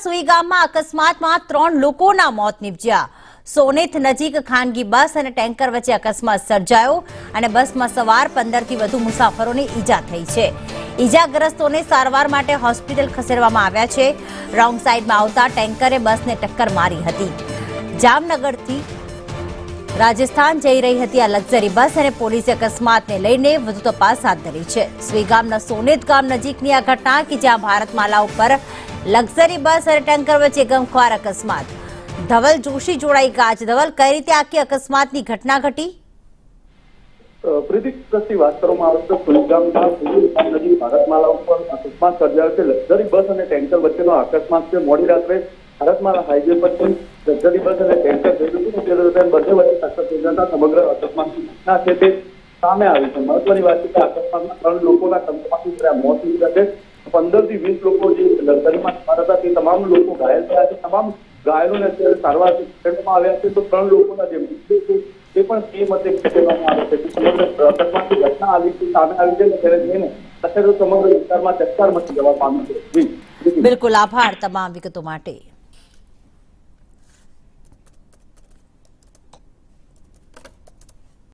સુઈ ગામમાં અકસ્માતમાં 3 લોકોના મોત નીપજ્યા। સોનેથ નજીક ખાનગી બસ અને ટેન્કર વચ્ચે અકસ્માત સર્જાયો અને બસમાં સવાર 15 થી વધુ મુસાફરોને ઈજા થઈ છે। ઈજાગ્રસ્તોને સારવાર માટે હોસ્પિટલ ખસેડવામાં આવ્યા છે। રોંગ સાઈડમાં આવતા ટેન્કરે બસને ટક્કર મારી હતી। જામનગરથી રાજસ્થાન જઈ રહી હતી આ લક્ઝરી બસ અને પોલીસે અકસ્માતને લઈને વધુ તપાસ હાથ ધરી છે। સુઈગામના સોનેત ગામ નજીકની આ ઘટના કે જ્યાં ભારતમાલા ઉપર લક્ઝરી બસ અને ટેન્કર વચ્ચે ગમખ્વાર અકસ્માત। ધવલ જોશી જોડાઈ ગયા છે। ધવલ, કઈ રીતે આખી અકસ્માતની ઘટના ઘટી? પ્રીતિ, વાત કરવામાં આવે તો સુઈગામના નજીક ભારતમાલા ઉપર અકસ્માત સર્જાયો છે। લક્ઝરી બસ અને ટેન્કર વચ્ચેનો અકસ્માત છે। મોડી રાત્રે ભારતમાલા હાઈવે પર લક્ઝરી બસ અને ટેન્કર જઈ રહ્યું હતું તે દરમિયાન બંને વચ્ચે ટક્કર થઈ જતા સમગ્ર અકસ્માતની ઘટના છે તે સામે આવી છે। મહત્વની વાત છે કે અકસ્માતમાં 3 લોકોના કમકમાટી મોત નીપજ્યા છે। 15 થી 20 લોકો જે લક્ઝરીમાં સવાર હતા તે તમામ લોકો ઘાયલ થયા છે। તમામ ઘાયલોને અત્યારે સારવાર કરવામાં આવ્યા છે। તો 3 લોકોના જે મૃત્યુ છે તે પણ તે મતે ખસેડવામાં આવે છે। સમગ્ર અકસ્માતની ઘટના સામે આવી છે ત્યારે જઈને અત્યારે સમગ્ર વિસ્તારમાં ચકચાર મચી જવા પામ્યો છે। બિલકુલ, આભાર તમામ વિગતો માટે।